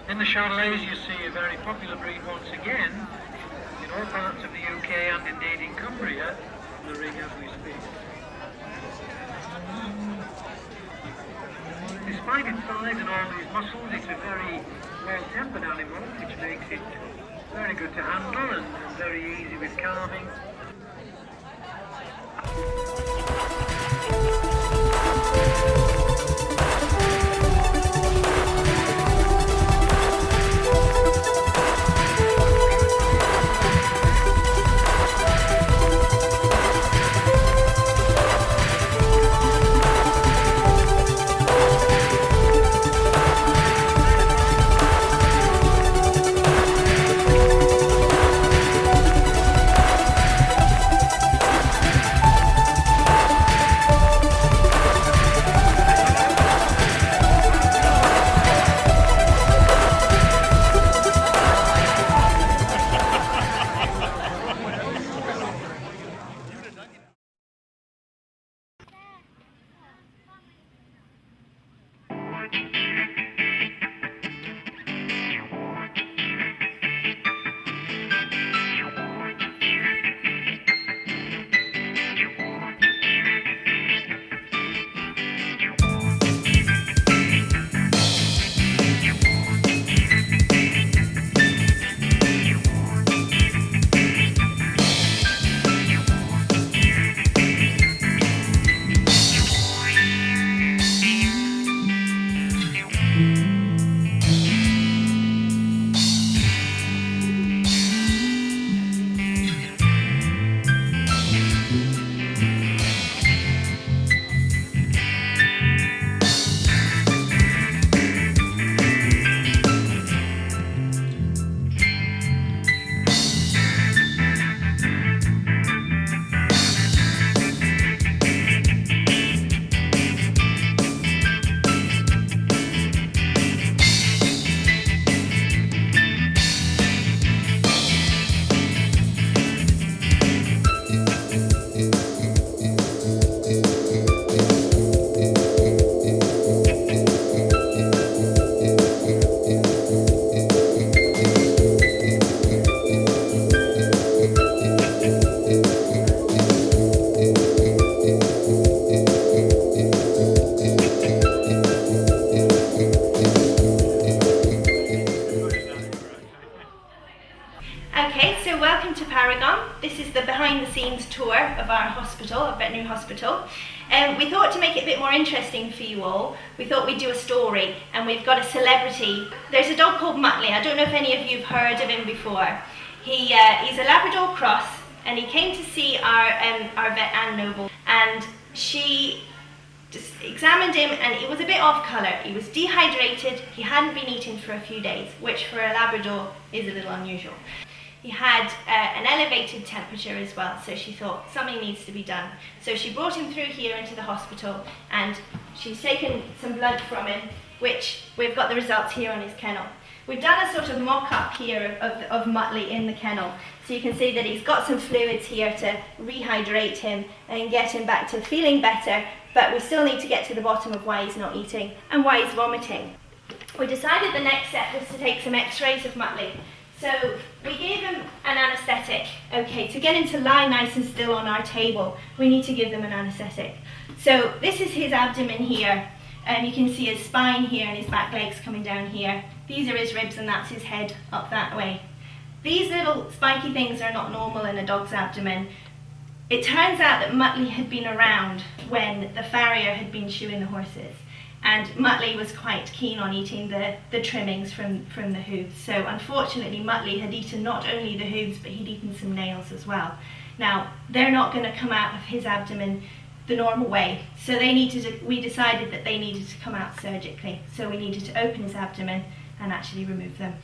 In the Charolais you see a very popular breed once again in all parts of the UK and indeed in Cumbria, in the ring as we speak. Despite its size and all these muscles, it's a very well-tempered animal, which makes it very good to handle and very easy with calming. Okay, so welcome to Paragon. This is the behind the scenes tour of our hospital, our veterinary hospital. We thought to make it a bit more interesting for you all, we thought we'd do a story, and we've got a celebrity. There's a dog called Muttley. I don't know if any of you have heard of him before. He's a Labrador cross, and he came to see our vet Anne Noble, and she just examined him, and he was a bit off colour. He was dehydrated, he hadn't been eating for a few days, which for a Labrador is a little unusual. He had an elevated temperature as well, so she thought something needs to be done. So she brought him through here into the hospital, and she's taken some blood from him, which we've got the results here on his kennel. We've done a sort of mock-up here of Muttley in the kennel, so you can see that he's got some fluids here to rehydrate him and get him back to feeling better, but we still need to get to the bottom of why he's not eating and why he's vomiting. we decided the next step was to take some x-rays of Muttley. So we gave him an anaesthetic. Okay, to get him to lie nice and still on our table, we need to give them an anaesthetic. So this is his abdomen here, and you can see his spine here and his back legs coming down here. These are his ribs and that's his head up that way. These little spiky things are not normal in a dog's abdomen. It turns out that Muttley had been around when the farrier had been shoeing the horses, and Muttley was quite keen on eating the trimmings from the hooves. So unfortunately Muttley had eaten not only the hooves, but he'd eaten some nails as well. Now, they're not going to come out of his abdomen the normal way, so we decided that they needed to come out surgically. So we needed to open his abdomen and actually remove them.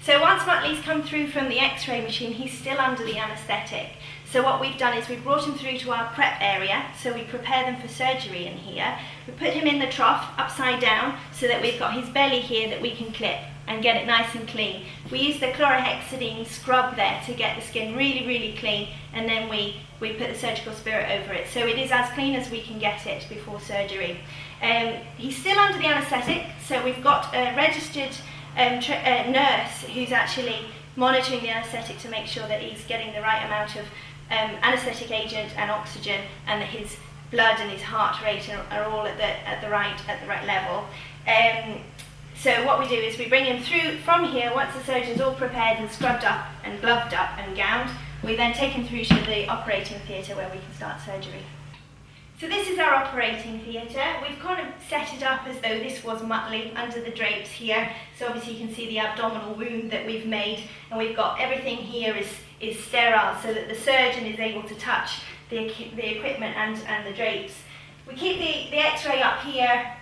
So once Muttley's come through from the x-ray machine, he's still under the anaesthetic. So what we've done is we've brought him through to our prep area, so we prepare them for surgery in here. We put him in the trough upside down so that we've got his belly here that we can clip and get it nice and clean. We use the chlorhexidine scrub there to get the skin really, really clean, and then we put the surgical spirit over it. So it is as clean as we can get it before surgery. He's still under the anaesthetic, so we've got a registered nurse who's actually monitoring the anaesthetic to make sure that he's getting the right amount of anaesthetic agent and oxygen, and that his blood and his heart rate are all at the right level. So what we do is we bring him through from here. Once the surgeon's all prepared and scrubbed up and gloved up and gowned, we then take him through to the operating theatre where we can start surgery. So this is our operating theatre. We've kind of set it up as though this was Muttley under the drapes here. So obviously you can see the abdominal wound that we've made, and we've got everything here is sterile so that the surgeon is able to touch the equipment and the drapes. We keep the x-ray up here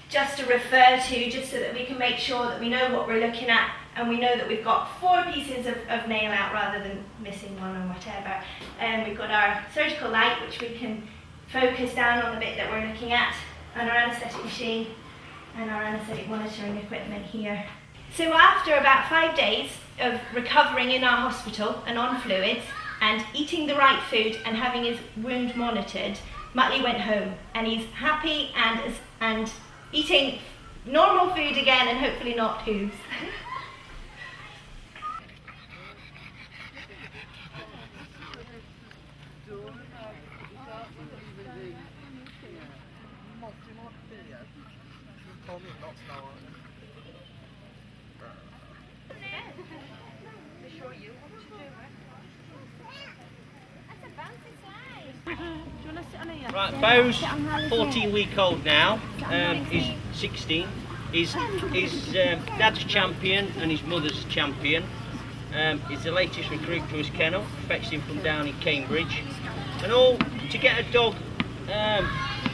just to refer to, just so that we can make sure that we know what we're looking at, and we know that we've got 4 pieces of nail out rather than missing one or whatever. And we've got our surgical light, which we can focus down on the bit that we're looking at, and our anaesthetic machine and our anaesthetic monitoring equipment here. So after about 5 days of recovering in our hospital and on fluids and eating the right food and having his wound monitored, Muttley went home, and he's happy and eating normal food again, and hopefully not hooves. Right, Bo's 14-week-old now. He's 16. His dad's a champion and his mother's a champion. He's the latest recruit to his kennel. Fetched him from down in Cambridge. And all to get a dog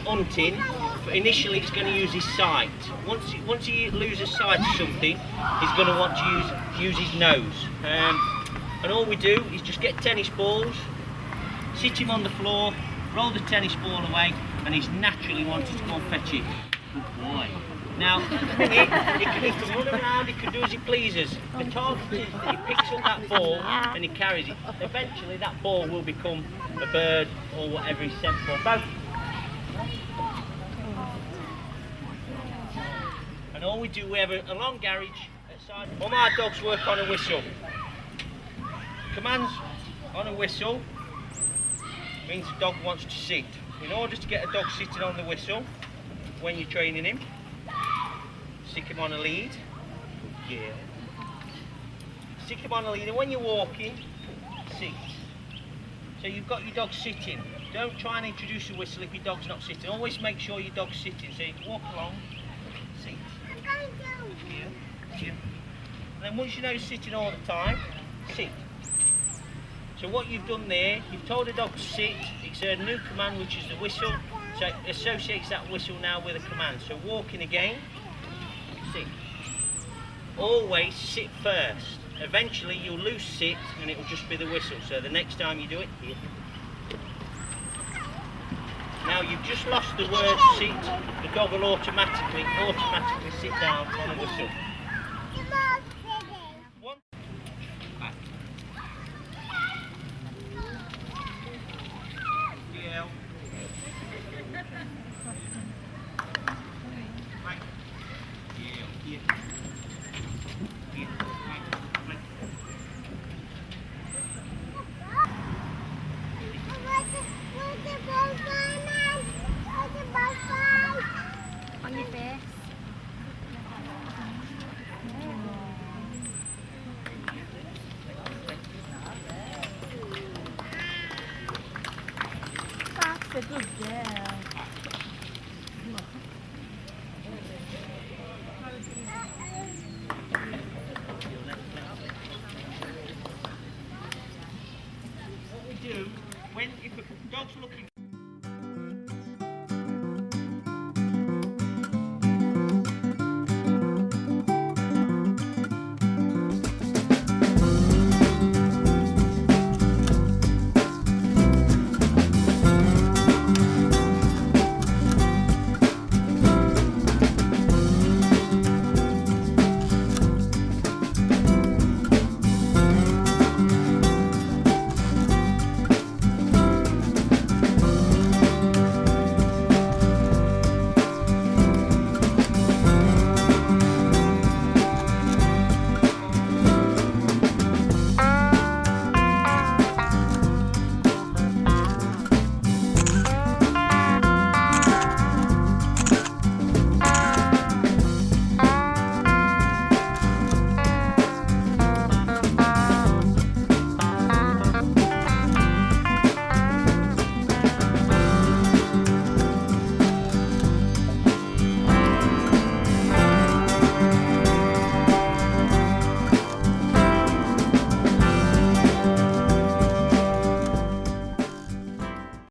hunting. Initially, he's going to use his sight. Once he loses sight of something, he's going to want to use his nose. And all we do is just get tennis balls, sit him on the floor, roll the tennis ball away, and he's naturally wanting to go and fetch it. Good boy. Now, he can run around, he can do as he pleases. The target is that he picks up that ball and he carries it. Eventually that ball will become a bird or whatever he's sent for. Both. And all we do, we have a long garage outside. All my dogs work on a whistle. Commands on a whistle means the dog wants to sit. In order to get a dog sitting on the whistle, when you're training him, stick him on a lead. Yeah. Stick him on a lead, and when you're walking, sit. So you've got your dog sitting. Don't try and introduce a whistle if your dog's not sitting. Always make sure your dog's sitting. So you can walk along, sit. Yeah. And then once you know he's sitting all the time, sit. So what you've done there, you've told the dog to sit. It's a new command, which is the whistle. So it associates that whistle now with a command. So walking again, sit. Always sit first. Eventually you'll lose sit and it will just be the whistle. So the next time you do it, here. Now you've just lost the word sit. The dog will automatically sit down on a whistle. One. Back. Yeah. Right. Yeah. lite gugge.